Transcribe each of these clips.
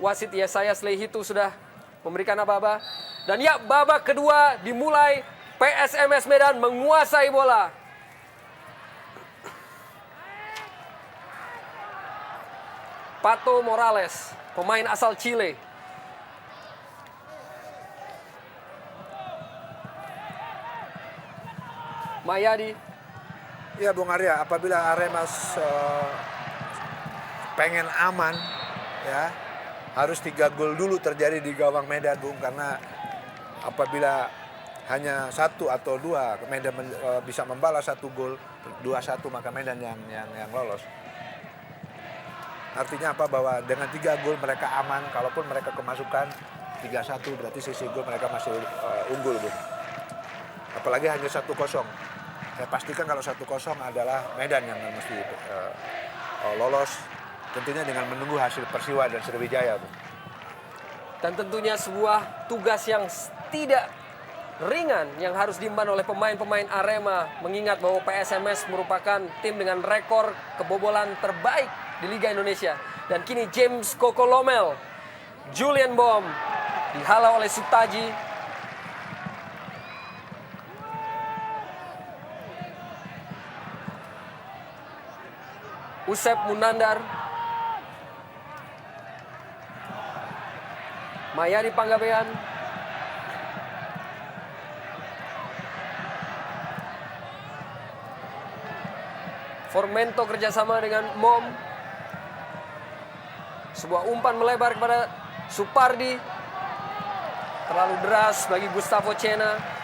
wasit Yesaya Slehitu sudah memberikan aba-aba. Dan ya, babak kedua dimulai. PSMS Medan menguasai bola. Pato Morales, pemain asal Chile. Mayadi. Ya Bung Arya, apabila Arema pengen aman, ya harus 3 gol dulu terjadi di gawang Medan, Bung, karena apabila hanya 1 atau 2 Medan bisa membalas 1 gol 2-1, maka Medan yang lolos. Artinya apa? Bahwa dengan 3 gol mereka aman. Kalaupun mereka kemasukan 3-1, berarti sisi gol mereka masih unggul, Bung. Apalagi hanya 1-0. Saya pastikan kalau 1-0 adalah Medan yang mesti lolos. Tentunya dengan menunggu hasil Persiwa dan Sriwijaya, Bung. Dan tentunya sebuah tugas yang tidak ringan yang harus diemban oleh pemain-pemain Arema, mengingat bahwa PSMS merupakan tim dengan rekor kebobolan terbaik di Liga Indonesia. Dan kini James Kokolomel, Julian Bom dihalau oleh Sutaji. Usep Munandar, Mayari Panggabean, Formento kerjasama dengan Mom. Sebuah umpan melebar kepada Supardi. Terlalu deras bagi Gustavo Cena.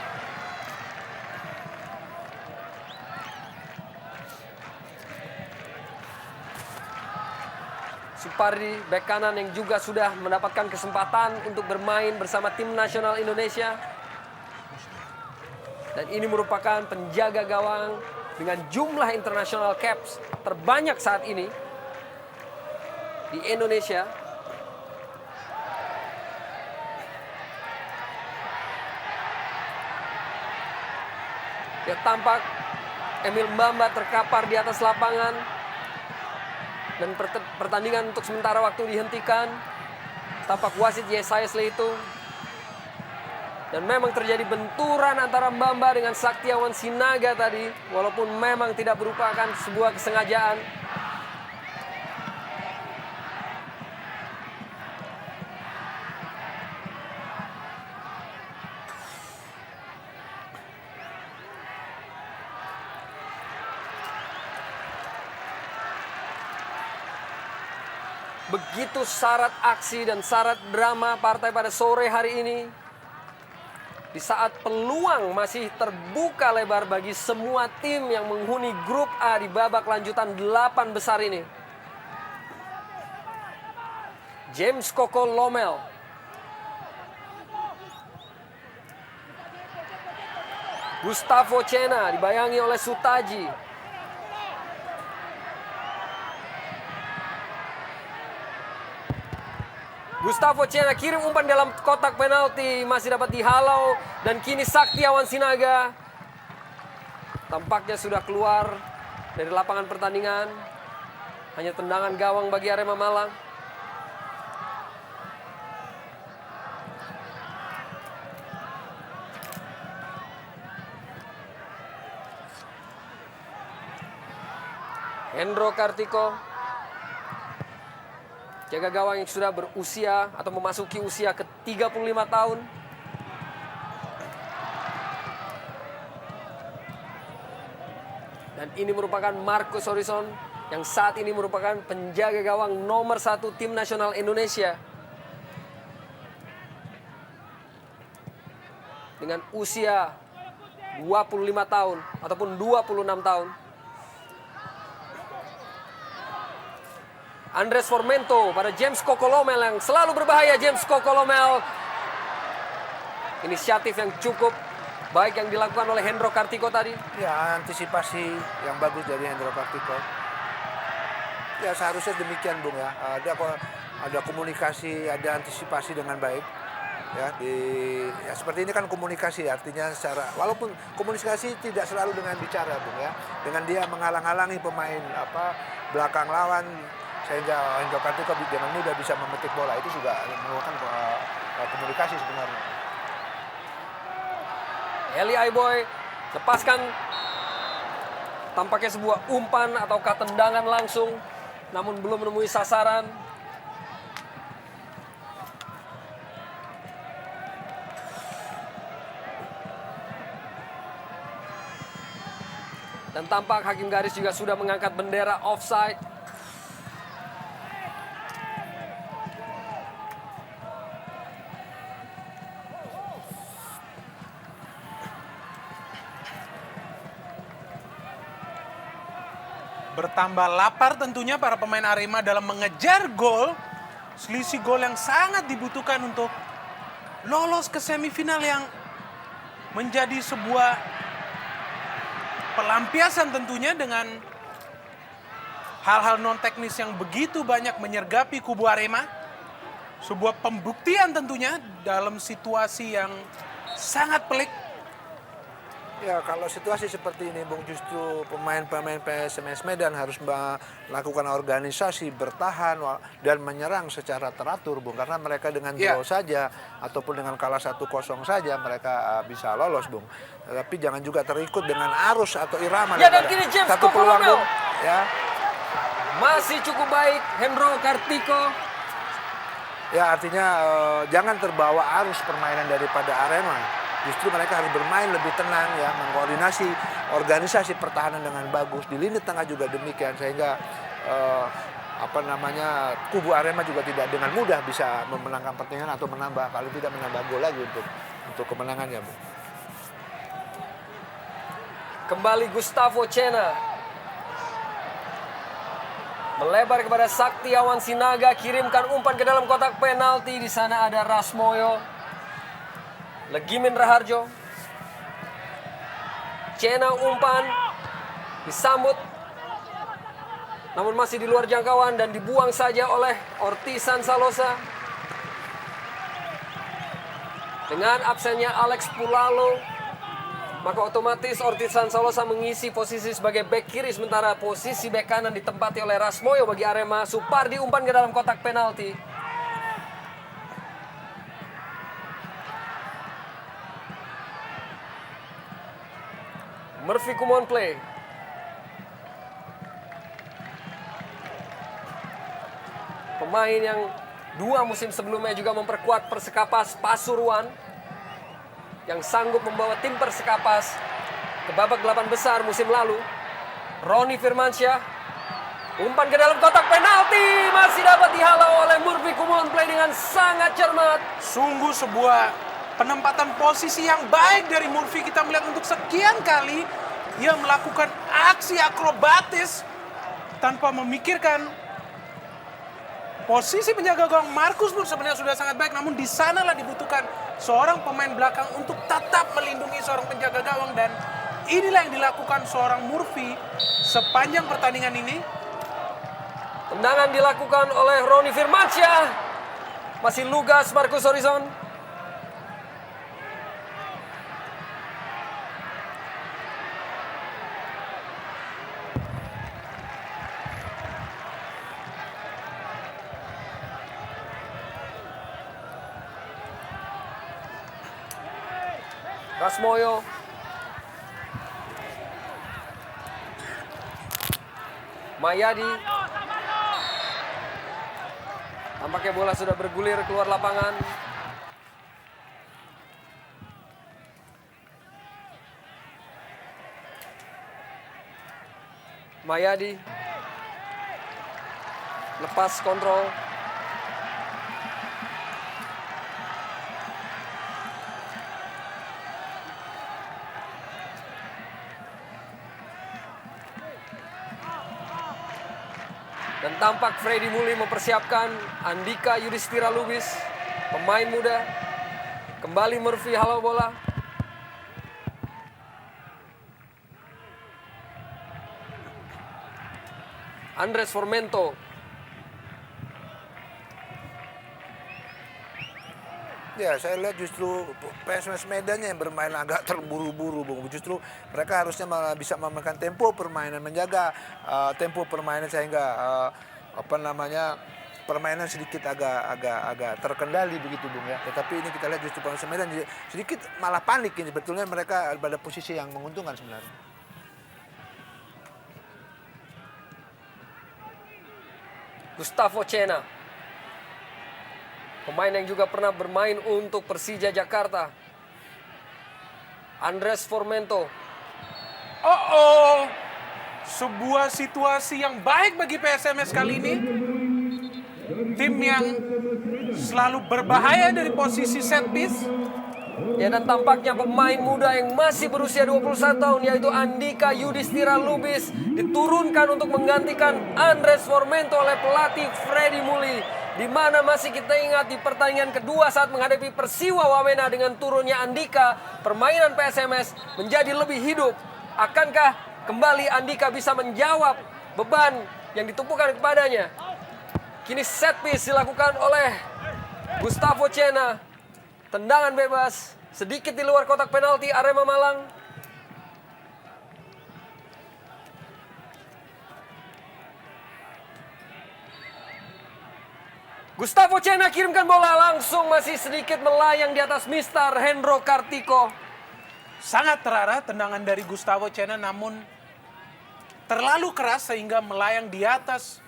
Supardi, bek kanan yang juga sudah mendapatkan kesempatan untuk bermain bersama tim nasional Indonesia. Dan ini merupakan penjaga gawang dengan jumlah international caps terbanyak saat ini di Indonesia. Ya, tampak Emil Mbamba terkapar di atas lapangan dan pertandingan untuk sementara waktu dihentikan. Tampak wasit Yesaya Slehitu. Dan memang terjadi benturan antara Mbamba dengan Saktiawan Sinaga tadi, walaupun memang tidak merupakan sebuah kesengajaan. Begitu syarat aksi dan syarat drama partai pada sore hari ini. Di saat peluang masih terbuka lebar bagi semua tim yang menghuni grup A di babak lanjutan 8 besar ini. James Kokolomel. Gustavo Cena dibayangi oleh Sutaji. Gustavo Cena kirim umpan dalam kotak penalti, masih dapat dihalau. Dan kini Saktiawan Sinaga tampaknya sudah keluar dari lapangan pertandingan. Hanya tendangan gawang bagi Arema Malang. Hendro Kartiko, jaga gawang yang sudah berusia atau memasuki usia ke-35 tahun. Dan ini merupakan Marcus Horizon yang saat ini merupakan penjaga gawang nomor 1 tim nasional Indonesia. Dengan usia 25 tahun ataupun 26 tahun. Andres Formento pada James Kokolomel yang selalu berbahaya. James Kokolomel, inisiatif yang cukup baik yang dilakukan oleh Hendro Kartiko tadi. Ya, antisipasi yang bagus dari Hendro Kartiko. Ya, seharusnya demikian, Bung, ya. Ada komunikasi, ada antisipasi dengan baik. Ya, seperti ini kan komunikasi, artinya secara, walaupun komunikasi tidak selalu dengan bicara, Bung, ya. Dengan dia menghalang-halangi pemain belakang lawan sehingga Hendro Kartiko dengan mudah bisa memetik bola. Itu juga merupakan komunikasi sebenarnya. Eli Aiboy lepaskan, tampaknya sebuah umpan ataukah tendangan langsung, namun belum menemui sasaran. Dan tampak hakim garis juga sudah mengangkat bendera offside. Bertambah lapar tentunya para pemain Arema dalam mengejar gol. Selisih gol yang sangat dibutuhkan untuk lolos ke semifinal yang menjadi sebuah pelampiasan tentunya dengan hal-hal non teknis yang begitu banyak menyergapi kubu Arema. Sebuah pembuktian tentunya dalam situasi yang sangat pelik. Ya, kalau situasi seperti ini, Bung, justru pemain-pemain PSMS Medan harus melakukan organisasi, bertahan dan menyerang secara teratur, Bung. Karena mereka dengan draw saja ataupun dengan kalah 1-0 saja mereka bisa lolos, Bung. Tapi jangan juga terikut dengan arus atau irama. Ya, dan kini James satu peluang, Kokolonel. Bung. Ya. Masih cukup baik Hendro Kartiko. Ya, artinya jangan terbawa arus permainan daripada Arema. Justru mereka harus bermain lebih tenang, ya, mengkoordinasi organisasi pertahanan dengan bagus. Di lini tengah juga demikian, sehingga kubu Arema juga tidak dengan mudah bisa memenangkan pertandingan atau menambah, kalau tidak menambah gol lagi untuk kemenangannya, Bu. Kembali Gustavo Cena. Melebar kepada Saktiawan Sinaga, kirimkan umpan ke dalam kotak penalti. Di sana ada Rasmoyo. Legimin Raharjo. Cena umpan disambut, namun masih di luar jangkauan dan dibuang saja oleh Ortisan Salosa. Dengan absennya Alex Pulalo, maka otomatis Ortisan Salosa mengisi posisi sebagai bek kiri, sementara posisi bek kanan ditempati oleh Rasmoyo bagi Arema. Supardi umpan ke dalam kotak penalti. Murphy Kumon play. Pemain yang 2 musim sebelumnya juga memperkuat Persekapas Pasuruan, yang sanggup membawa tim Persekapas ke babak 8 besar musim lalu. Roni Firmansyah, umpan ke dalam kotak penalti, masih dapat dihalau oleh Murphy Kumon play dengan sangat cermat. Sungguh sebuah penempatan posisi yang baik dari Murphy. Kita melihat untuk sekian kali ia melakukan aksi akrobatis tanpa memikirkan posisi penjaga gawang. Markus pun sebenarnya sudah sangat baik, namun di sanalah dibutuhkan seorang pemain belakang untuk tetap melindungi seorang penjaga gawang, dan inilah yang dilakukan seorang Murphy sepanjang pertandingan ini. Tendangan dilakukan oleh Roni Firmansyah. Masih lugas Marcus Horizon. Rasmoyo. Mayadi. Tampaknya bola sudah bergulir keluar lapangan. Mayadi. Lepas kontrol. Dan tampak Freddy Muli mempersiapkan Andika Yudhistira Lubis, pemain muda. Kembali Murphy halau bola. Andres Formento. Ya, saya lihat justru PSMS Medannya yang bermain agak terburu-buru, Bung. Justru mereka harusnya bisa memainkan tempo permainan, menjaga tempo permainan sehingga permainan sedikit agak terkendali begitu Bung ya. Tetapi ini kita lihat justru PSM Medan sedikit malah panik ini. Sebetulnya mereka pada posisi yang menguntungkan sebenarnya. Gustavo Cena, pemain yang juga pernah bermain untuk Persija Jakarta. Andres Formento. Sebuah situasi yang baik bagi PSMS kali ini. Tim yang selalu berbahaya dari posisi set piece. Ya, dan tampaknya pemain muda yang masih berusia 21 tahun yaitu Andika Yudhistira Lubis diturunkan untuk menggantikan Andres Formento oleh pelatih Freddy Muli. Di mana masih kita ingat di pertandingan kedua saat menghadapi Persiwa Wamena dengan turunnya Andika, permainan PSMS menjadi lebih hidup. Akankah kembali Andika bisa menjawab beban yang ditumpukan kepadanya? Kini set piece dilakukan oleh Gustavo Cena. Tendangan bebas, sedikit di luar kotak penalti Arema Malang. Gustavo Cena kirimkan bola langsung, masih sedikit melayang di atas Mister Hendro Kartiko. Sangat terarah tendangan dari Gustavo Cena, namun terlalu keras sehingga melayang di atas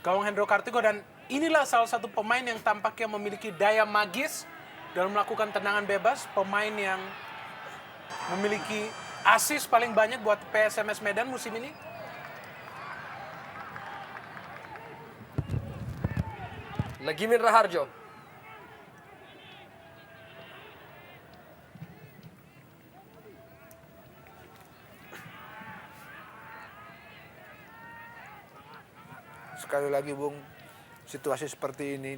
gawang Hendro Kartiko. Dan inilah salah satu pemain yang tampaknya memiliki daya magis dalam melakukan tendangan bebas. Pemain yang memiliki assist paling banyak buat PSMS Medan musim ini. Legimin Raharjo. Sekali lagi Bung, situasi seperti ini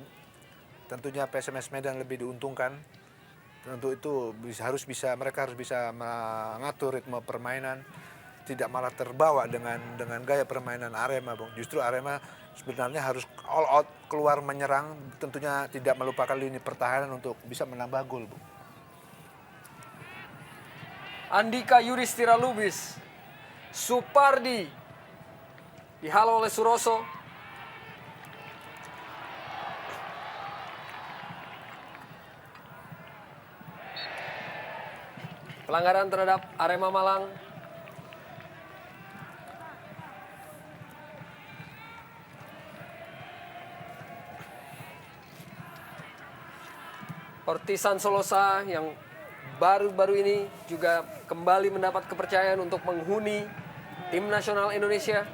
tentunya PSMS Medan lebih diuntungkan. Tentu itu mereka harus bisa mengatur ritme permainan, tidak malah terbawa dengan gaya permainan Arema, Bung. Justru Arema sebenarnya harus all out, keluar menyerang, tentunya tidak melupakan lini pertahanan untuk bisa menambah gol, Bung. Andika Yudhistira Lubis. Supardi dihalau oleh Suroso. Pelanggaran terhadap Arema Malang. Ortisan Solosa yang baru-baru ini juga kembali mendapat kepercayaan untuk menghuni tim nasional Indonesia.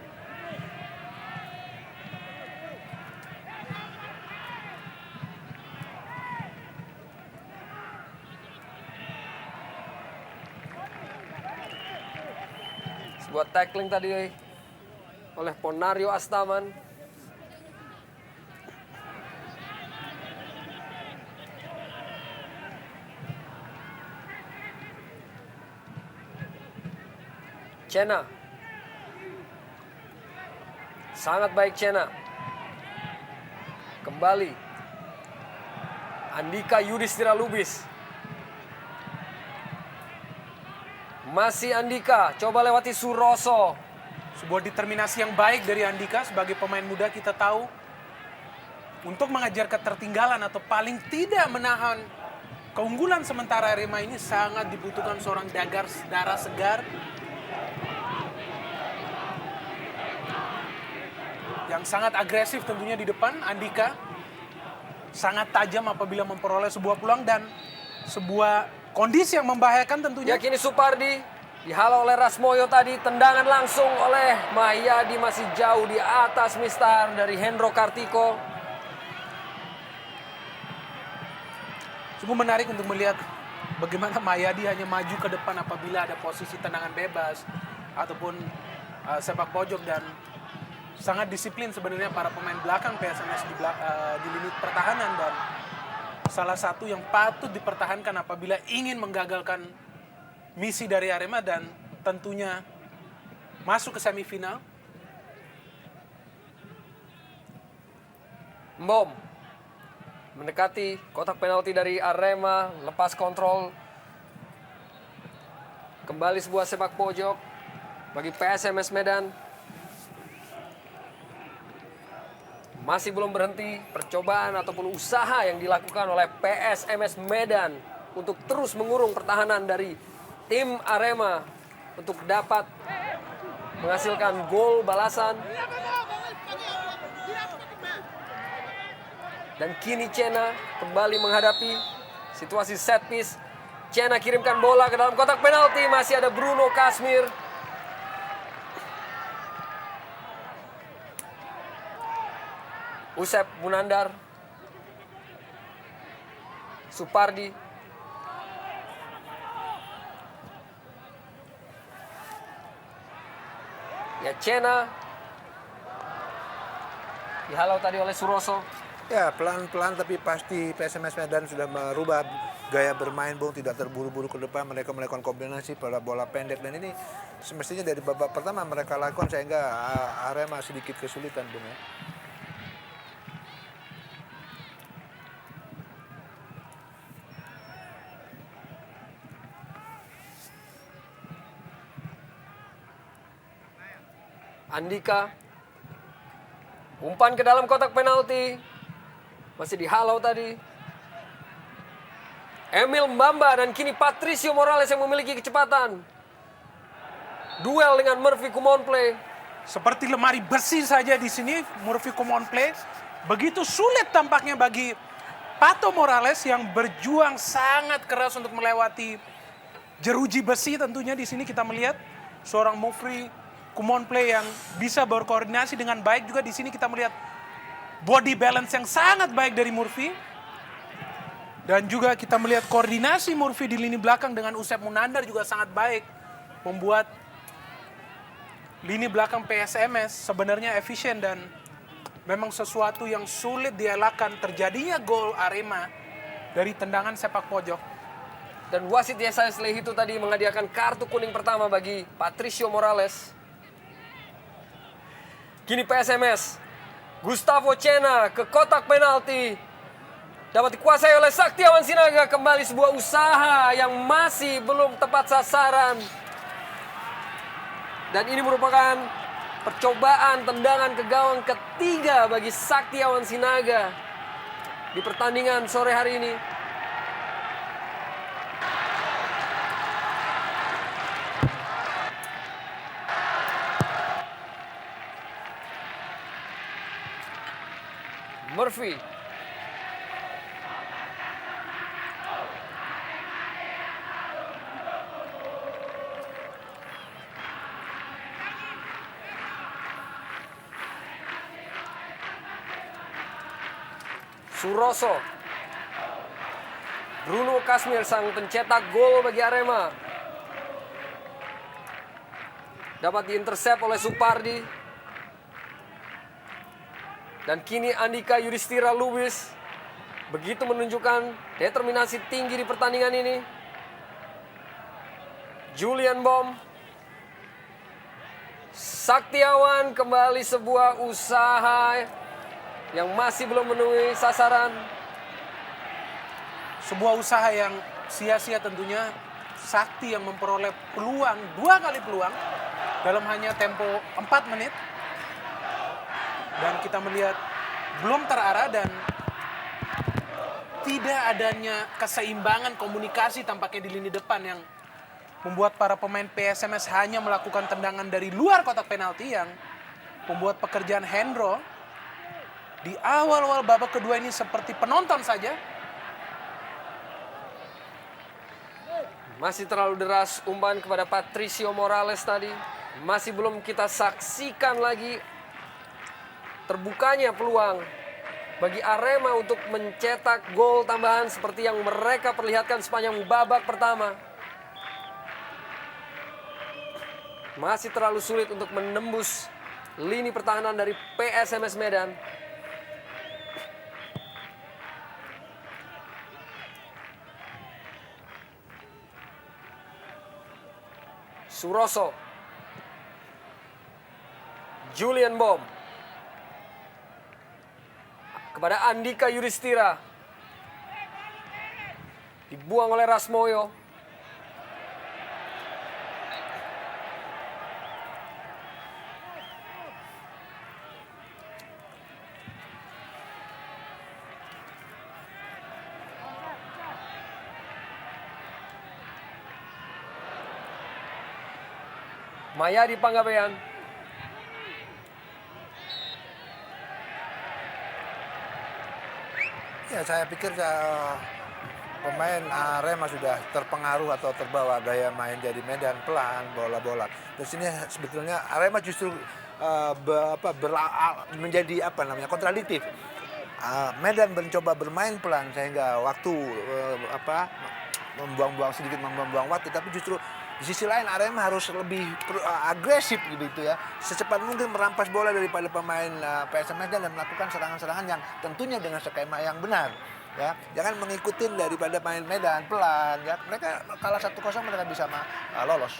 Sebuah tackling tadi oleh Ponario Astaman. Cena. Sangat baik Cena. Kembali. Andika Yudhistira Lubis. Masih Andika, coba lewati Suroso. Sebuah determinasi yang baik dari Andika sebagai pemain muda. Kita tahu untuk mengajar ketertinggalan atau paling tidak menahan keunggulan sementara Arema ini sangat dibutuhkan seorang darah segar yang sangat agresif tentunya di depan. Andika sangat tajam apabila memperoleh sebuah peluang dan sebuah kondisi yang membahayakan tentunya. Ya, kini Supardi dihalau oleh Rasmoyo tadi. Tendangan langsung oleh Mahyadi, masih jauh di atas Mister dari Hendro Kartiko. Sungguh menarik untuk melihat bagaimana Mahyadi hanya maju ke depan apabila ada posisi tendangan bebas ataupun sepak pojok, dan sangat disiplin sebenarnya para pemain belakang PSMS di lini pertahanan, dan salah satu yang patut dipertahankan apabila ingin menggagalkan misi dari Arema dan tentunya masuk ke semifinal. Mbom mendekati kotak penalti dari Arema, lepas kontrol. Kembali sebuah sepak pojok bagi PSMS Medan. Masih belum berhenti percobaan ataupun usaha yang dilakukan oleh PSMS Medan untuk terus mengurung pertahanan dari tim Arema untuk dapat menghasilkan gol balasan. Dan kini Cena kembali menghadapi situasi set piece. Cena kirimkan bola ke dalam kotak penalti, masih ada Bruno Kasmir. Usep Munandar, Supardi, ya Cena dihalau tadi oleh Suroso. Ya pelan-pelan tapi pasti PSMS Medan sudah merubah gaya bermain, Bung. Tidak terburu-buru ke depan, mereka melakukan kombinasi pada bola pendek. Dan ini semestinya dari babak pertama mereka lakukan sehingga Arema sedikit kesulitan, Bung ya. Andika, umpan ke dalam kotak penalti, masih dihalau tadi. Emil Mbamba dan kini Patricio Morales yang memiliki kecepatan. Duel dengan Murphy Kumonplay. Seperti lemari besi saja di sini, Murphy Kumonplay. Begitu sulit tampaknya bagi Pato Morales yang berjuang sangat keras untuk melewati jeruji besi. Tentunya di sini kita melihat seorang Murphy Kumonplay yang bisa berkoordinasi dengan baik. Juga di sini kita melihat body balance yang sangat baik dari Murphy. Dan juga kita melihat koordinasi Murphy di lini belakang dengan Usep Munandar juga sangat baik. Membuat lini belakang PSMS sebenarnya efisien dan memang sesuatu yang sulit dielakkan terjadinya gol Arema dari tendangan sepak pojok. Dan wasit Yesayas Lehitu tadi menghadiahkan kartu kuning pertama bagi Patricio Morales. Kini PSMS, Gustavo Cena ke kotak penalti. Dapat dikuasai oleh Saktiawan Sinaga, kembali sebuah usaha yang masih belum tepat sasaran. Dan ini merupakan percobaan tendangan ke gawang ketiga bagi Saktiawan Sinaga di pertandingan sore hari ini. Murphy. Suroso. Bruno Kasmir sang pencetak gol bagi Arema. Dapat diintersep oleh Supardi. Dan kini Andika Yudhistira Lubis begitu menunjukkan determinasi tinggi di pertandingan ini. Julian Bom. Saktiawan, kembali sebuah usaha yang masih belum memenuhi sasaran. Sebuah usaha yang sia-sia tentunya. Sakti yang memperoleh peluang, 2 kali peluang dalam hanya tempo 4 menit. Dan kita melihat belum terarah dan tidak adanya keseimbangan komunikasi tampaknya di lini depan yang membuat para pemain PSMS hanya melakukan tendangan dari luar kotak penalti yang membuat pekerjaan Hendro di awal-awal babak kedua ini seperti penonton saja. Masih terlalu deras umpan kepada Patricio Morales tadi. Masih belum kita saksikan lagi terbukanya peluang bagi Arema untuk mencetak gol tambahan seperti yang mereka perlihatkan sepanjang babak pertama. Masih terlalu sulit untuk menembus lini pertahanan dari PSMS Medan. Suroso. Julian Bom. Kepada Andika Yudhistira. Dibuang oleh Rasmoyo. Mayadi Panggabean. Ya saya pikir pemain Arema sudah terpengaruh atau terbawa gaya main jadi Medan pelan bola-bola. Di sini sebetulnya Arema justru menjadi kontradiktif. Medan mencoba bermain pelan sehingga waktu membuang-buang waktu, tapi justru di sisi lain Arema harus lebih agresif gitu ya, secepat mungkin merampas bola daripada pemain PSM Medan dan melakukan serangan-serangan yang tentunya dengan skema yang benar. Ya, jangan mengikuti daripada main Medan pelan ya. Mereka kalah 1-0 mereka bisa lolos.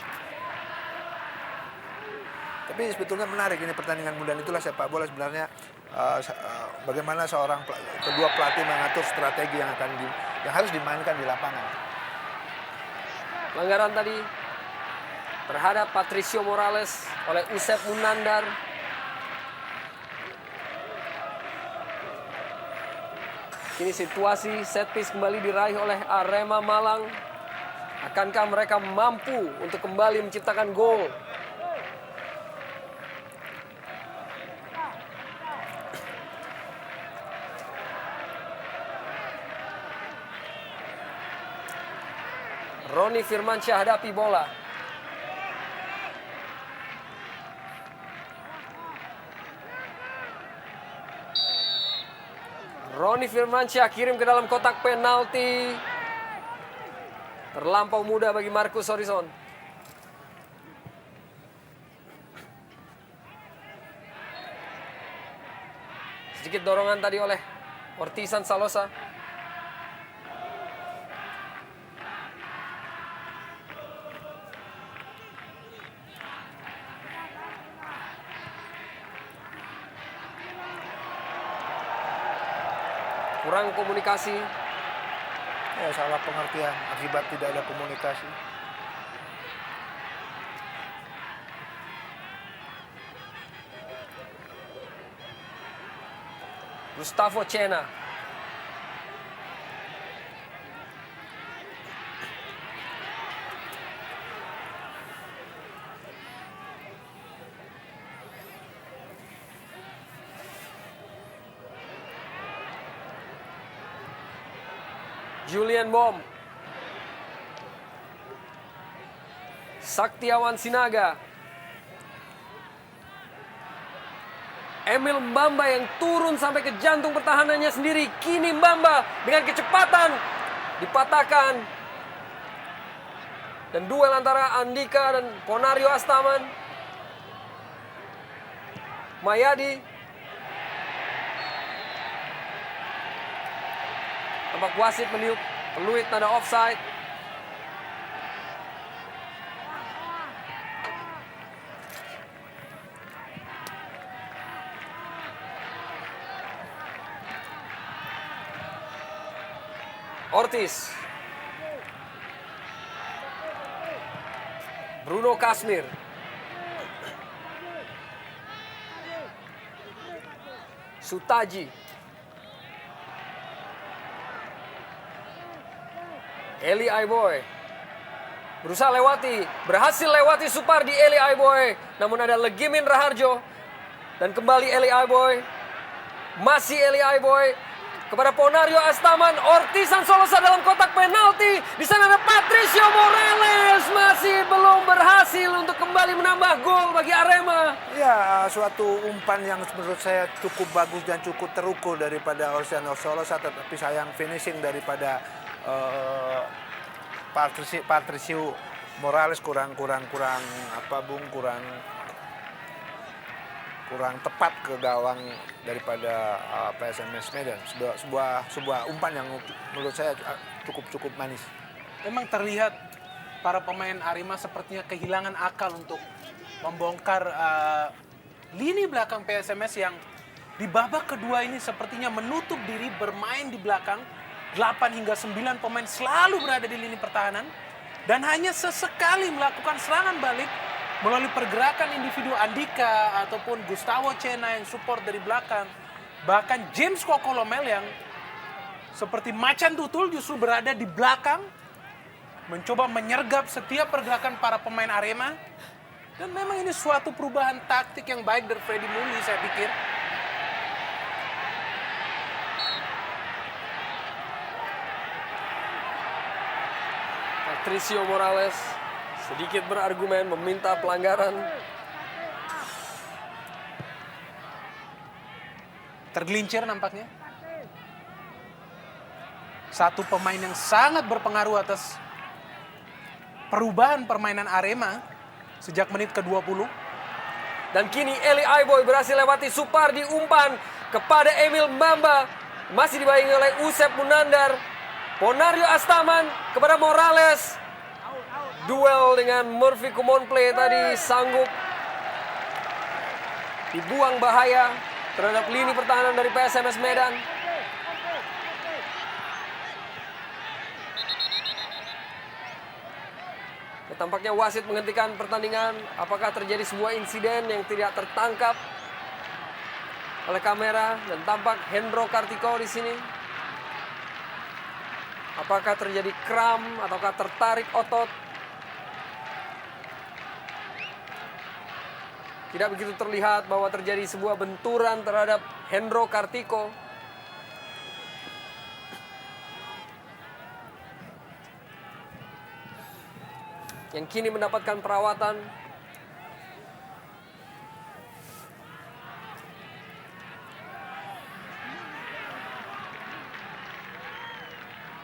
Tapi sebetulnya menarik ini pertandingan muda, itulah sepak bola sebenarnya, bagaimana kedua pelatih mengatur strategi yang harus dimainkan di lapangan. Pelanggaran tadi terhadap Patricio Morales oleh Usep Munandar. Kini situasi set piece kembali diraih oleh Arema Malang. Akankah mereka mampu untuk kembali menciptakan gol? Roni Firmansyah hadapi bola. Roni Firmansyah kirim ke dalam kotak penalti. Terlampau mudah bagi Marcus Horizon. Sedikit dorongan tadi oleh Ortisan Salosa. Kurang komunikasi. Ya, salah pengertian akibat tidak ada komunikasi. Gustavo Cena. Julian Bom. Saktiawan Sinaga. Emil Mbamba yang turun sampai ke jantung pertahanannya sendiri. Kini Mbamba dengan kecepatan dipatahkan. Dan duel antara Andika dan Ponario Astaman. Mayadi. Tampak wasit meniup peluit tanda offside. Ortiz. Bruno Kasmir. Sutaji. Eli Aiboy berhasil lewati Supardi. Eli Aiboy, namun ada Legimin Raharjo dan kembali Eli Aiboy, masih Eli Aiboy kepada Ponario Astaman. Ortisan Solosa dalam kotak penalti. Di sana ada Patricio Morales, masih belum berhasil untuk kembali menambah gol bagi Arema. Ya, suatu umpan yang menurut saya cukup bagus dan cukup terukur daripada Ortisan Solosa, tetapi sayang finishing daripada Patricio Morales kurang tepat ke gawang daripada PSMS Medan. Sebuah umpan yang menurut saya cukup manis. Memang terlihat para pemain Arema sepertinya kehilangan akal untuk membongkar lini belakang PSMS yang di babak kedua ini sepertinya menutup diri bermain di belakang. 8 hingga 9 pemain selalu berada di lini pertahanan dan hanya sesekali melakukan serangan balik melalui pergerakan individu Andika ataupun Gustavo Cena yang support dari belakang. Bahkan James Kokolomel yang seperti macan tutul justru berada di belakang mencoba menyergap setiap pergerakan para pemain Arema Dan memang ini suatu perubahan taktik yang baik dari Freddy Mundi, saya pikir. Patricio Morales sedikit berargumen meminta pelanggaran. Tergelincir nampaknya. Satu pemain yang sangat berpengaruh atas perubahan permainan Arema sejak menit ke-20. Dan kini Eli Aiboy berhasil lewati Supardi, umpan kepada Emil Mbamba. Masih dibayangi oleh Usep Munandar. Ponario Astaman kepada Morales. Duel dengan Murphy Kumonplay tadi sanggup dibuang bahaya terhadap lini pertahanan dari PSMS Medan. Tampaknya wasit menghentikan pertandingan. Apakah terjadi sebuah insiden yang tidak tertangkap oleh kamera, dan tampak Hendro Kartiko di sini. Apakah terjadi kram ataukah tertarik otot? Tidak begitu terlihat bahwa terjadi sebuah benturan terhadap Hendro Kartiko. Yang kini mendapatkan perawatan.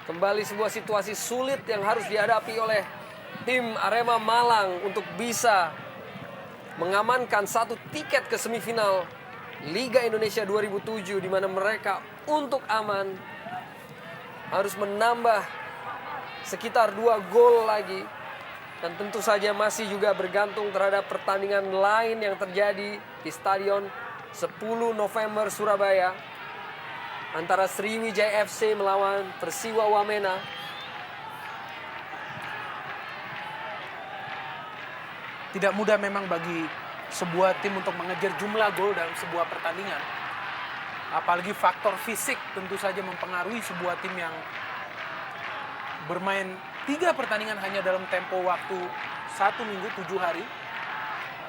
Kembali sebuah situasi sulit yang harus dihadapi oleh tim Arema Malang untuk bisa mengamankan satu tiket ke semifinal Liga Indonesia 2007, di mana mereka untuk aman harus menambah sekitar 2 gol lagi. Dan tentu saja masih juga bergantung terhadap pertandingan lain yang terjadi di Stadion 10 November Surabaya antara Sriwijaya FC melawan Persiwa Wamena. Tidak mudah memang bagi sebuah tim untuk mengejar jumlah gol dalam sebuah pertandingan. Apalagi faktor fisik tentu saja mempengaruhi sebuah tim yang bermain 3 pertandingan hanya dalam tempo waktu 1 minggu 7 hari.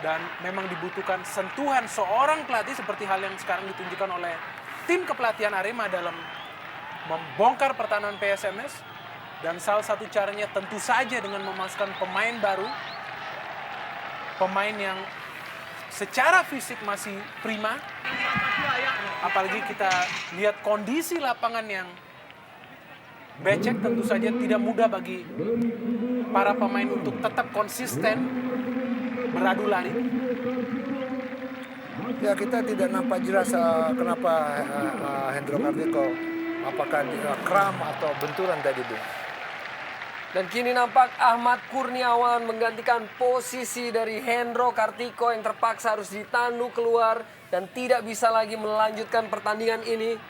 Dan memang dibutuhkan sentuhan seorang pelatih seperti hal yang sekarang ditunjukkan oleh tim kepelatihan Arema dalam membongkar pertahanan PSMS. Dan salah satu caranya tentu saja dengan memasukkan pemain baru. Pemain yang secara fisik masih prima. Apalagi kita lihat kondisi lapangan yang becek, tentu saja tidak mudah bagi para pemain untuk tetap konsisten beradu lari. Ya, kita tidak nampak jelas kenapa Hendro Kartiko, apakah dia kram atau benturan tadi, Bung. Dan kini nampak Ahmad Kurniawan menggantikan posisi dari Hendro Kartiko yang terpaksa harus ditandu keluar dan tidak bisa lagi melanjutkan pertandingan ini.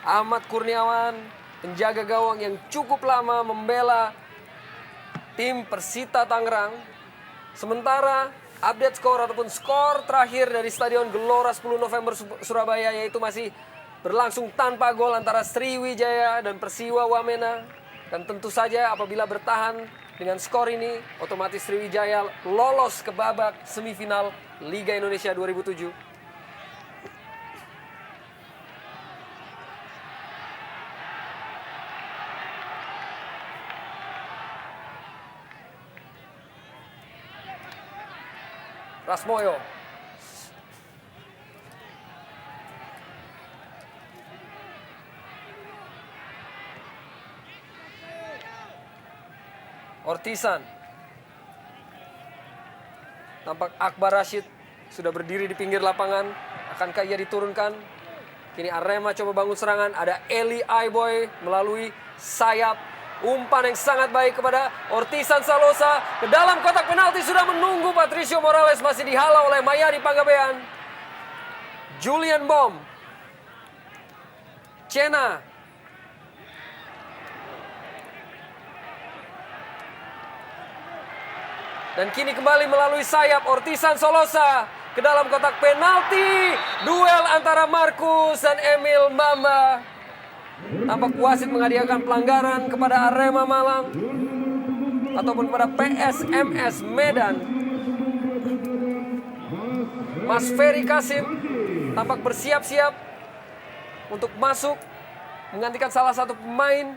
Ahmad Kurniawan, penjaga gawang yang cukup lama membela tim Persita Tangerang. Sementara update skor ataupun skor terakhir dari Stadion Gelora 10 November Surabaya yaitu masih berlangsung tanpa gol antara Sriwijaya dan Persiwa Wamena. Dan tentu saja apabila bertahan dengan skor ini, otomatis Sriwijaya lolos ke babak semifinal Liga Indonesia 2007. Rasmoyo. Ortisan. Tampak Akbar Rashid sudah berdiri di pinggir lapangan. Akankah ia diturunkan? Kini Arema coba bangun serangan. Ada Eli Aiboy melalui sayap. Umpan yang sangat baik kepada Ortisan Salosa. Ke dalam kotak penalti sudah menunggu Patricio Morales. Masih dihalau oleh Mayari Panggabean. Julian Bom. Cena. Dan kini kembali melalui sayap Ortisan Solosa. Ke dalam kotak penalti. Duel antara Markus dan Emil Mbamba. Tampak wasit menghadiahkan pelanggaran kepada Arema Malang ataupun kepada PSMS Medan. Mas Ferry Kasim tampak bersiap-siap untuk masuk menggantikan salah satu pemain.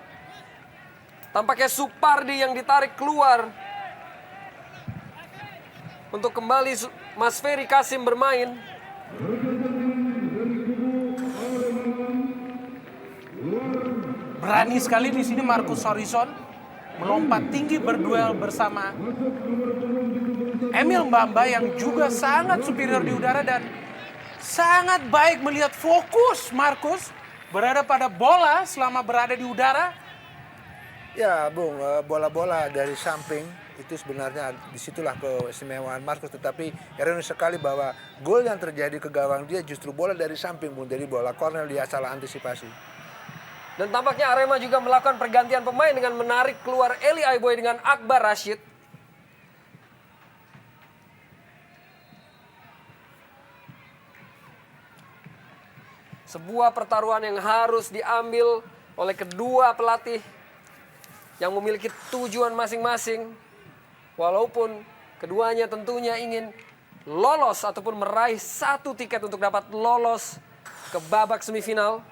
Tampaknya Supardi yang ditarik keluar untuk kembali Mas Ferry Kasim bermain. Berani sekali di sini Marcus Horizon melompat tinggi berduel bersama Emil Mbamba yang juga sangat superior di udara dan sangat baik melihat fokus Marcus berada pada bola selama berada di udara. Ya, Bung, bola-bola dari samping itu sebenarnya disitulah keistimewaan Marcus. Tetapi ironis sekali bahwa gol yang terjadi ke gawang dia justru bola dari samping, Bung. Dari bola corner dia salah antisipasi. Dan tampaknya Arema juga melakukan pergantian pemain dengan menarik keluar Eli Aiboy dengan Akbar Rashid. Sebuah pertaruhan yang harus diambil oleh kedua pelatih yang memiliki tujuan masing-masing. Walaupun keduanya tentunya ingin lolos ataupun meraih satu tiket untuk dapat lolos ke babak semifinal.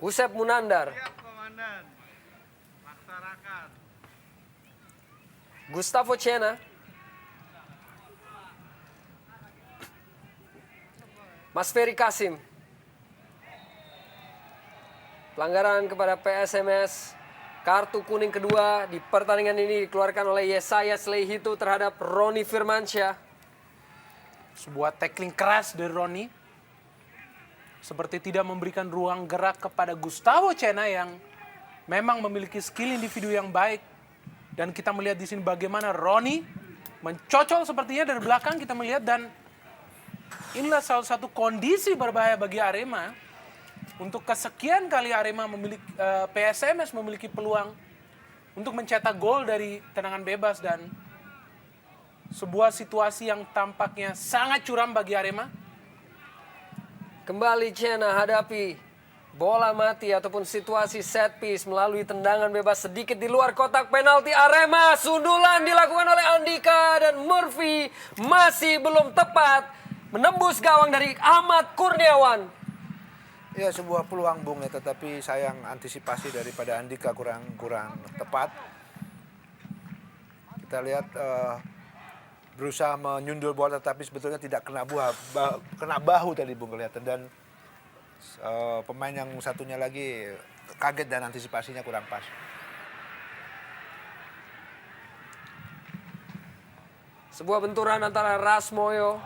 Usep Munandar, Komandan, masyarakat. Gustavo Cena, Mas Ferry Kasim. Pelanggaran kepada PSMS. Kartu kuning kedua di pertandingan ini dikeluarkan oleh Yesaya Sleihitu terhadap Roni Firmansyah. Sebuah tackling keras dari Roni. Seperti tidak memberikan ruang gerak kepada Gustavo Cena yang memang memiliki skill individu yang baik. Dan kita melihat di sini bagaimana Roni mencocol sepertinya dari belakang kita melihat, dan inilah salah satu kondisi berbahaya bagi Arema. Untuk kesekian kali Arema memiliki PSMS memiliki peluang untuk mencetak gol dari tendangan bebas, dan sebuah situasi yang tampaknya sangat curam bagi Arema. Kembali Cena hadapi bola mati ataupun situasi set piece melalui tendangan bebas sedikit di luar kotak penalti Arema. Sundulan dilakukan oleh Andika dan Murphy masih belum tepat menembus gawang dari Ahmad Kurniawan. Ya, sebuah peluang, Bung, ya, tetapi sayang antisipasi daripada Andika kurang tepat. Kita lihat berusaha menyundul bola tetapi sebetulnya tidak kena bahu tadi, Bung, kelihatan. Dan pemain yang satunya lagi kaget dan antisipasinya kurang pas. Sebuah benturan antara Rasmoyo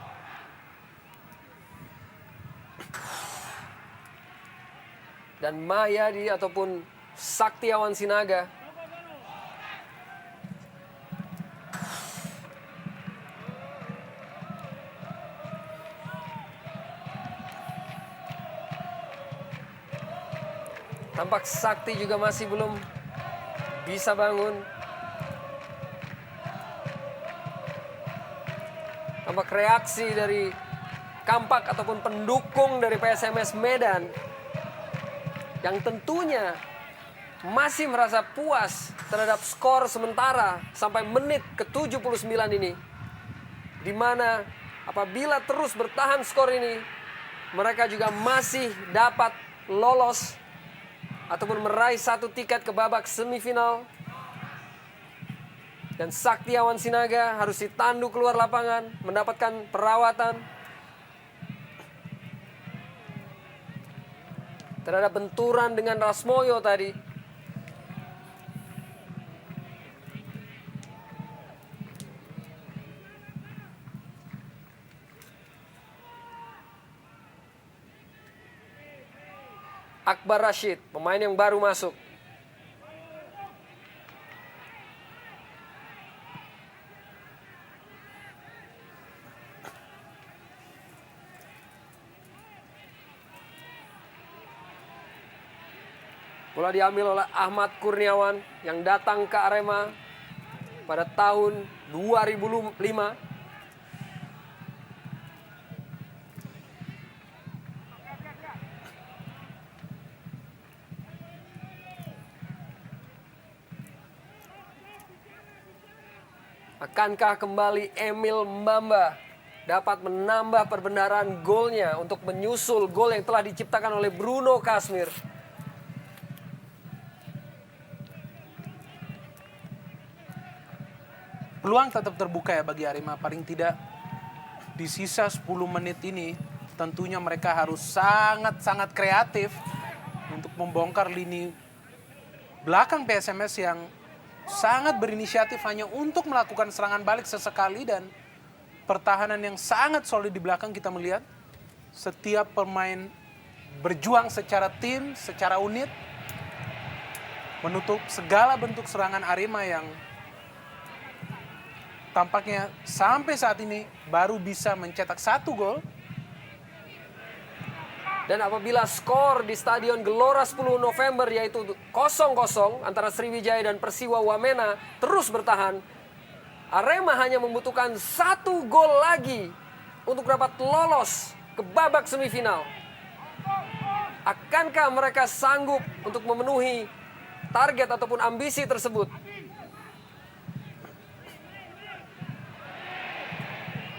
dan Mayadi ataupun Saktiawan Sinaga. Tampak Sakti juga masih belum bisa bangun. Tampak reaksi dari Kampak ataupun pendukung dari PSMS Medan yang tentunya masih merasa puas terhadap skor sementara sampai menit ke-79 ini. Di mana apabila terus bertahan skor ini, mereka juga masih dapat lolos ataupun meraih satu tiket ke babak semifinal. Dan Saktiawan Sinaga harus ditandu keluar lapangan, mendapatkan perawatan terhadap benturan dengan Rasmoyo tadi. Akbar Rashid, pemain yang baru masuk. Bola diambil oleh Ahmad Kurniawan yang datang ke Arema pada tahun 2005. Akankah kembali Emil Mbamba dapat menambah perbenaran golnya untuk menyusul gol yang telah diciptakan oleh Bruno Kasmir? Peluang tetap terbuka ya bagi Arema. Paling tidak di sisa 10 menit ini tentunya mereka harus sangat-sangat kreatif untuk membongkar lini belakang PSMS yang sangat berinisiatif hanya untuk melakukan serangan balik sesekali, dan pertahanan yang sangat solid di belakang. Kita melihat setiap pemain berjuang secara tim, secara unit menutup segala bentuk serangan Arema yang tampaknya sampai saat ini baru bisa mencetak 1 gol. Dan apabila skor di Stadion Gelora 10 November yaitu 0-0 antara Sriwijaya dan Persiwa Wamena terus bertahan, Arema hanya membutuhkan 1 gol lagi untuk dapat lolos ke babak semifinal. Akankah mereka sanggup untuk memenuhi target ataupun ambisi tersebut?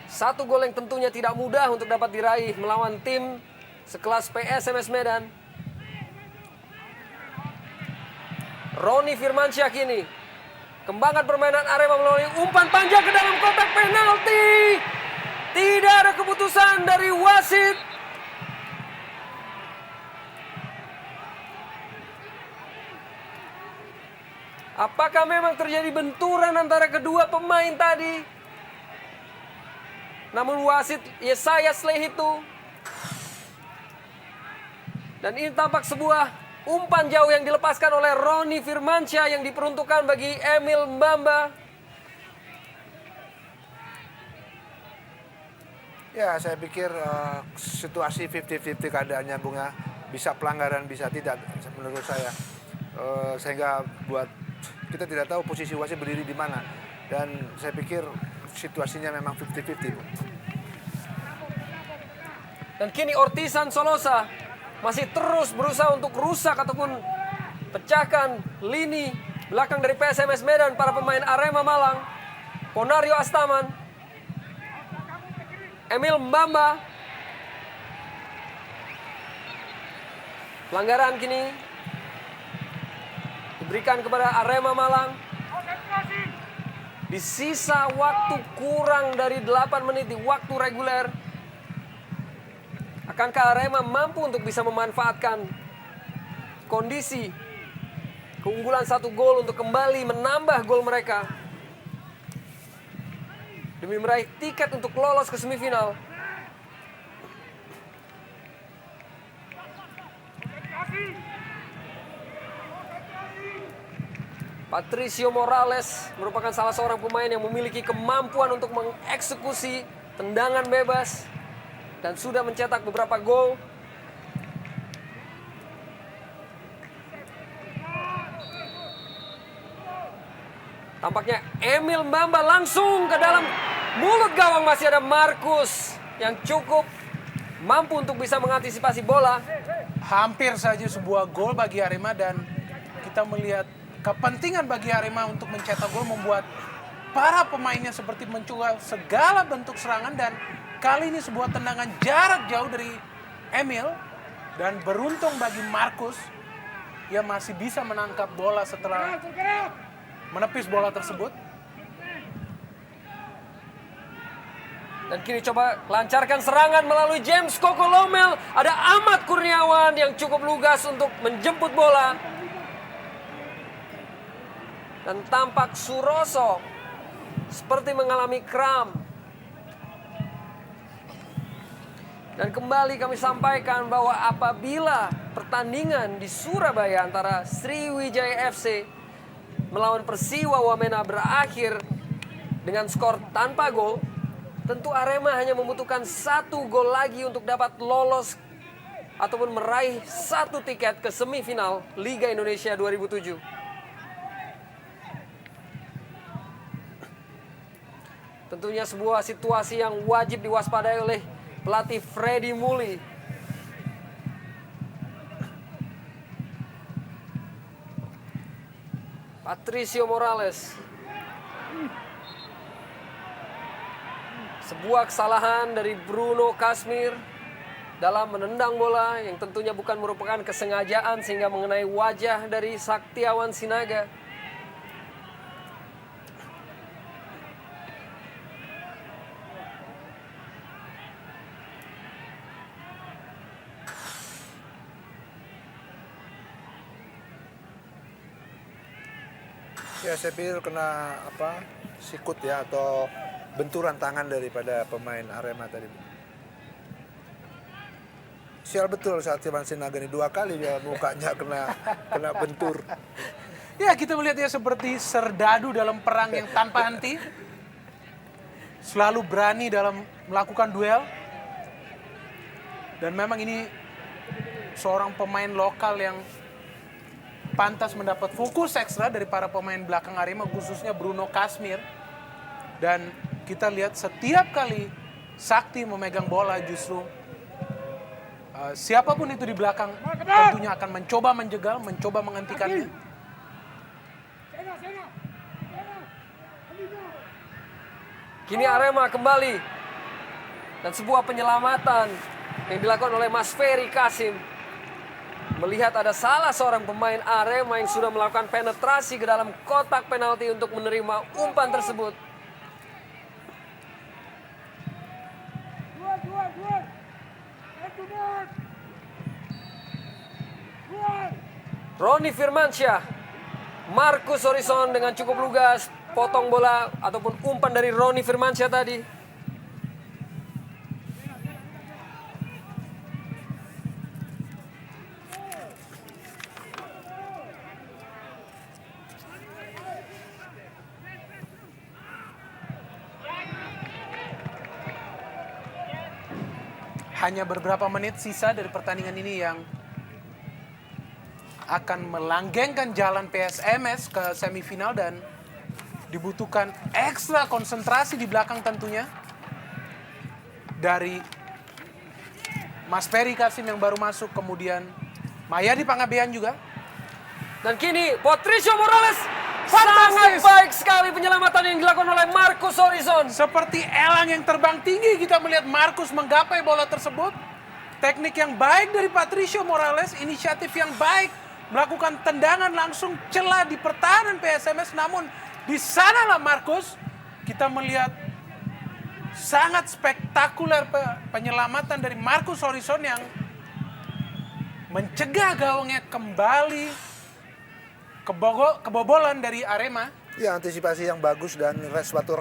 Satu gol yang tentunya tidak mudah untuk dapat diraih melawan tim sekelas PSMS Medan. Roni Firmansyah kini kembangkan permainan Arema melalui umpan panjang ke dalam kotak penalti. Tidak ada keputusan dari wasit. Apakah memang terjadi benturan antara kedua pemain tadi? Namun wasit Yesaya Slehitu. Dan ini tampak sebuah umpan jauh yang dilepaskan oleh Roni Firmansyah yang diperuntukkan bagi Emil Mbamba. Ya, saya pikir situasi 50-50 keadaannya, Bunga. Bisa pelanggaran, bisa tidak, menurut saya. Sehingga buat kita tidak tahu posisi wasit berdiri di mana. Dan saya pikir situasinya memang 50-50. Dan kini Ortisan Solosa masih terus berusaha untuk rusak ataupun pecahkan lini belakang dari PSMS Medan para pemain Arema Malang. Ponario Astaman, Emil Mbamba. Pelanggaran kini diberikan kepada Arema Malang. Di sisa waktu kurang dari 8 menit di waktu reguler, akankah Arema mampu untuk bisa memanfaatkan kondisi keunggulan 1 gol untuk kembali menambah gol mereka demi meraih tiket untuk lolos ke semifinal? Patricio Morales merupakan salah seorang pemain yang memiliki kemampuan untuk mengeksekusi tendangan bebas dan sudah mencetak beberapa gol. Tampaknya Emil Mbamba langsung ke dalam mulut gawang. Masih ada Markus yang cukup mampu untuk bisa mengantisipasi bola. Hampir saja sebuah gol bagi Arema, dan kita melihat kepentingan bagi Arema untuk mencetak gol membuat para pemainnya seperti mencoba segala bentuk serangan, dan kali ini sebuah tendangan jarak jauh dari Emil, dan beruntung bagi Markus, ia masih bisa menangkap bola setelah menepis bola tersebut. Dan kini coba lancarkan serangan melalui James Kokolomel. Ada Ahmad Kurniawan yang cukup lugas untuk menjemput bola. Dan tampak Suroso seperti mengalami kram. Dan kembali kami sampaikan bahwa apabila pertandingan di Surabaya antara Sriwijaya FC melawan Persiwa Wamena berakhir dengan skor tanpa gol, tentu Arema hanya membutuhkan 1 gol lagi untuk dapat lolos ataupun meraih 1 tiket ke semifinal Liga Indonesia 2007. Tentunya sebuah situasi yang wajib diwaspadai oleh pelatih Freddy Muli. Patricio Morales. Sebuah kesalahan dari Bruno Kasmir dalam menendang bola yang tentunya bukan merupakan kesengajaan sehingga mengenai wajah dari Saktiawan Sinaga. Ya saya pikir kena sikut ya atau benturan tangan daripada pemain Arema tadi. Sial betul Saktiawan Sinaga ini 2 kali dia mukanya kena bentur. Ya, kita melihat dia seperti serdadu dalam perang yang tanpa henti. Selalu berani dalam melakukan duel. Dan memang ini seorang pemain lokal yang pantas mendapat fokus ekstra dari para pemain belakang Arema, khususnya Bruno Kasmir. Dan kita lihat setiap kali Sakti memegang bola justru siapapun itu di belakang tentunya akan mencoba menjegal, mencoba menghentikannya. Kini Arema kembali. Dan sebuah penyelamatan yang dilakukan oleh Mas Ferry Kasim. Melihat ada salah seorang pemain Arema yang sudah melakukan penetrasi ke dalam kotak penalti untuk menerima umpan tersebut. Roni Firmansyah, Marcus Horizon dengan cukup lugas potong bola ataupun umpan dari Roni Firmansyah tadi. Hanya beberapa menit sisa dari pertandingan ini yang akan melanggengkan jalan PSMS ke semifinal dan dibutuhkan ekstra konsentrasi di belakang tentunya dari Mas Ferry Kasim yang baru masuk, kemudian Mayadi Pangabean juga. Dan kini Patricio Morales, sangat baik sekali penyelamatan yang dilakukan oleh Marcus Horizon. Seperti elang yang terbang tinggi kita melihat Marcus menggapai bola tersebut. Teknik yang baik dari Patricio Morales, inisiatif yang baik, melakukan tendangan langsung celah di pertahanan PSMS. Namun di sanalah Marcus, kita melihat sangat spektakuler penyelamatan dari Marcus Horizon yang mencegah gawangnya kembali kebobolan dari Arema. Ya, antisipasi yang bagus dan suatu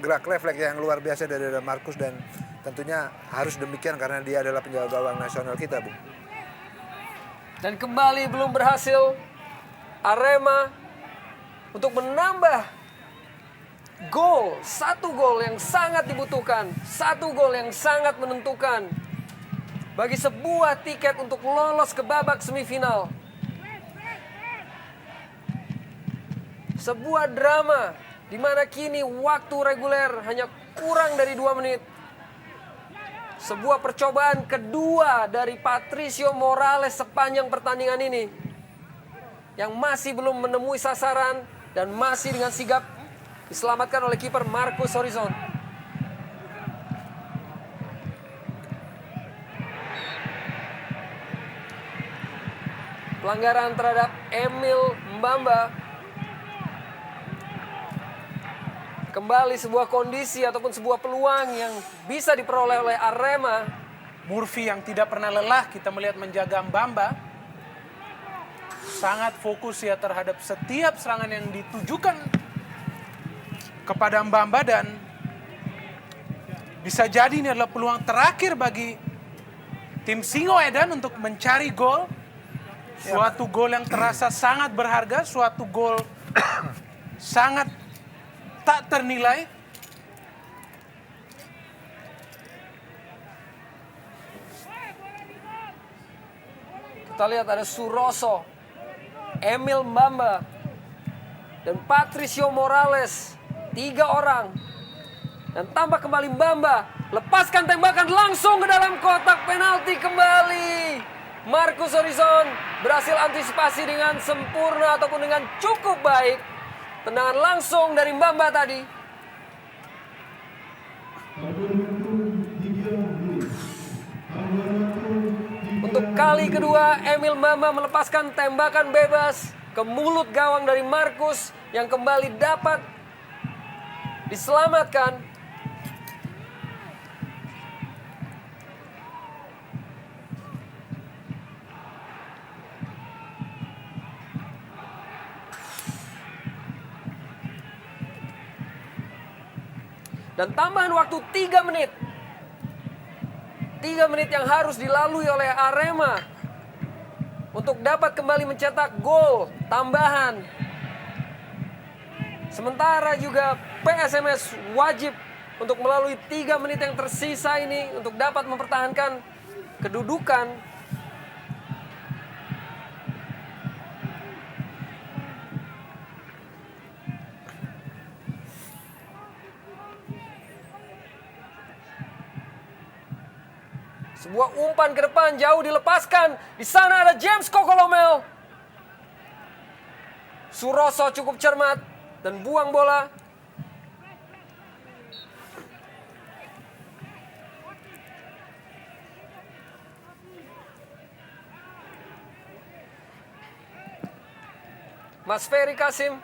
gerak refleks yang luar biasa dari Marcus, dan tentunya harus demikian karena dia adalah penjaga gawang nasional kita, Bu. Dan kembali belum berhasil Arema untuk menambah gol. 1 gol yang sangat dibutuhkan, 1 gol yang sangat menentukan bagi sebuah tiket untuk lolos ke babak semifinal. Sebuah drama di mana kini waktu reguler hanya kurang dari 2 menit. Sebuah percobaan kedua dari Patricio Morales sepanjang pertandingan ini yang masih belum menemui sasaran dan masih dengan sigap diselamatkan oleh kiper Marcus Horizon. Pelanggaran terhadap Emil Mbamba. Kembali sebuah kondisi ataupun sebuah peluang yang bisa diperoleh oleh Arema. Murphy yang tidak pernah lelah kita melihat menjaga Mbamba. Sangat fokus ya terhadap setiap serangan yang ditujukan kepada Mbamba, dan bisa jadi ini adalah peluang terakhir bagi tim Singoedan untuk mencari gol. Suatu gol yang terasa sangat berharga, suatu gol sangat tak ternilai. Kita lihat ada Suroso, Emil Mbamba, dan Patricio Morales. 3 orang. Dan tambah kembali Mbamba. Lepaskan tembakan langsung ke dalam kotak penalti kembali. Marcus Horizon berhasil antisipasi dengan sempurna ataupun dengan cukup baik. Tendangan langsung dari Mbamba tadi. untuk kali kedua, Emil Mbamba melepaskan tembakan bebas ke mulut gawang dari Markus yang kembali dapat diselamatkan. Dan tambahan waktu 3 menit. 3 menit yang harus dilalui oleh Arema untuk dapat kembali mencetak gol tambahan. Sementara juga PSMS wajib untuk melalui 3 menit yang tersisa ini untuk dapat mempertahankan kedudukan. Sebuah umpan ke depan jauh dilepaskan. Di sana ada James Kokolomel. Suroso cukup cermat dan buang bola. Mas Ferry Kasim.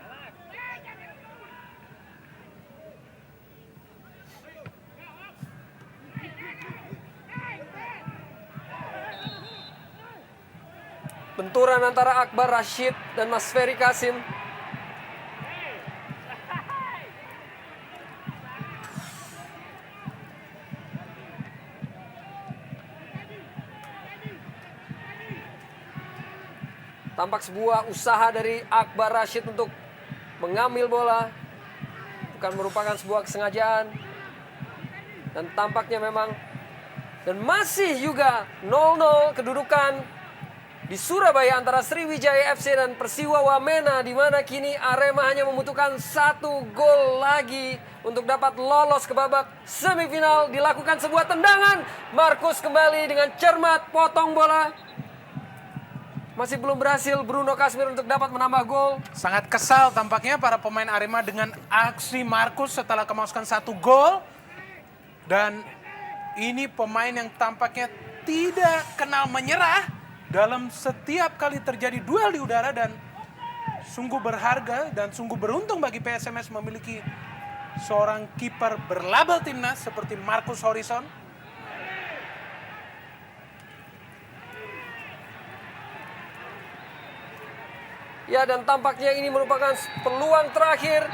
Benturan antara Akbar Rashid dan Mas Ferry Kasim. Tampak sebuah usaha dari Akbar Rashid untuk mengambil bola. Bukan merupakan sebuah kesengajaan. Dan tampaknya memang. Dan masih juga 0-0 kedudukan di Surabaya antara Sriwijaya FC dan Persiwa Wamena, di mana kini Arema hanya membutuhkan 1 gol lagi untuk dapat lolos ke babak semifinal. Dilakukan sebuah tendangan, Markus kembali dengan cermat potong bola. Masih belum berhasil Bruno Kasmir untuk dapat menambah gol. Sangat kesal tampaknya para pemain Arema dengan aksi Markus setelah kemasukan 1 gol. Dan ini pemain yang tampaknya tidak kenal menyerah dalam setiap kali terjadi duel di udara, dan sungguh berharga dan sungguh beruntung bagi PSMS memiliki seorang kiper berlabel timnas seperti Markus Horison. Ya, dan tampaknya ini merupakan peluang terakhir.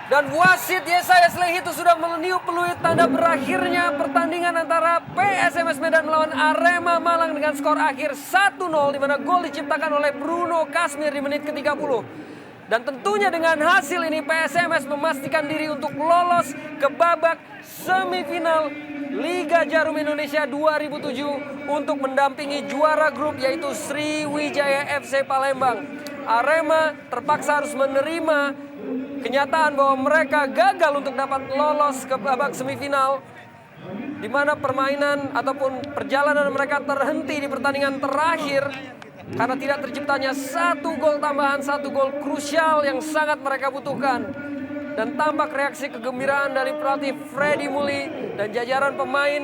Dan wasit Yesaya Slehi itu sudah meniup peluit tanda berakhirnya pertandingan antara PSMS Medan melawan Arema Malang dengan skor akhir 1-0, di mana gol diciptakan oleh Bruno Kasmir di menit ke-30. Dan tentunya dengan hasil ini PSMS memastikan diri untuk lolos ke babak semifinal Liga Jarum Indonesia 2007 untuk mendampingi juara grup yaitu Sriwijaya FC Palembang. Arema terpaksa harus menerima kenyataan bahwa mereka gagal untuk dapat lolos ke babak semifinal, di mana permainan ataupun perjalanan mereka terhenti di pertandingan terakhir karena tidak terciptanya 1 gol tambahan, 1 gol krusial yang sangat mereka butuhkan. Dan tampak reaksi kegembiraan dari pelatih Freddy Muli dan jajaran pemain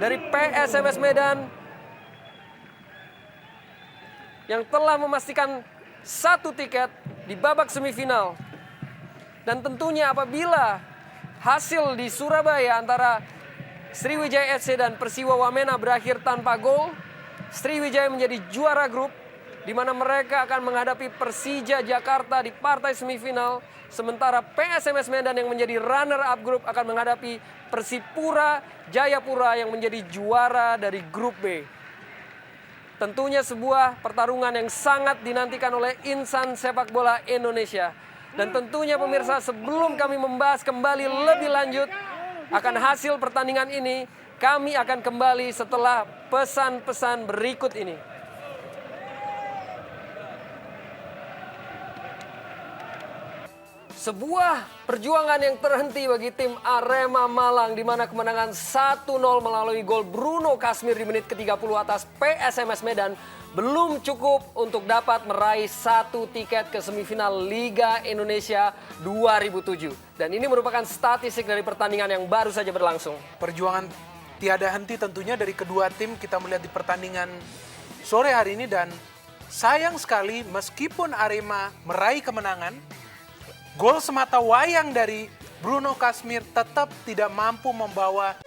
dari PSMS Medan yang telah memastikan 1 tiket di babak semifinal. Dan tentunya apabila hasil di Surabaya antara Sriwijaya FC dan Persiwa Wamena berakhir tanpa gol, Sriwijaya menjadi juara grup, di mana mereka akan menghadapi Persija Jakarta di partai semifinal, sementara PSMS Medan yang menjadi runner up grup akan menghadapi Persipura Jayapura yang menjadi juara dari grup B. Tentunya sebuah pertarungan yang sangat dinantikan oleh insan sepak bola Indonesia. Dan tentunya pemirsa, sebelum kami membahas kembali lebih lanjut akan hasil pertandingan ini, kami akan kembali setelah pesan-pesan berikut ini. Sebuah perjuangan yang terhenti bagi tim Arema Malang, di mana kemenangan 1-0 melalui gol Bruno Kasmir di menit ke-30 atas PSMS Medan belum cukup untuk dapat meraih 1 tiket ke semifinal Liga Indonesia 2007. Dan ini merupakan statistik dari pertandingan yang baru saja berlangsung. Perjuangan tiada henti tentunya dari kedua tim kita melihat di pertandingan sore hari ini. Dan sayang sekali meskipun Arema meraih kemenangan, gol semata wayang dari Bruno Kasmir tetap tidak mampu membawa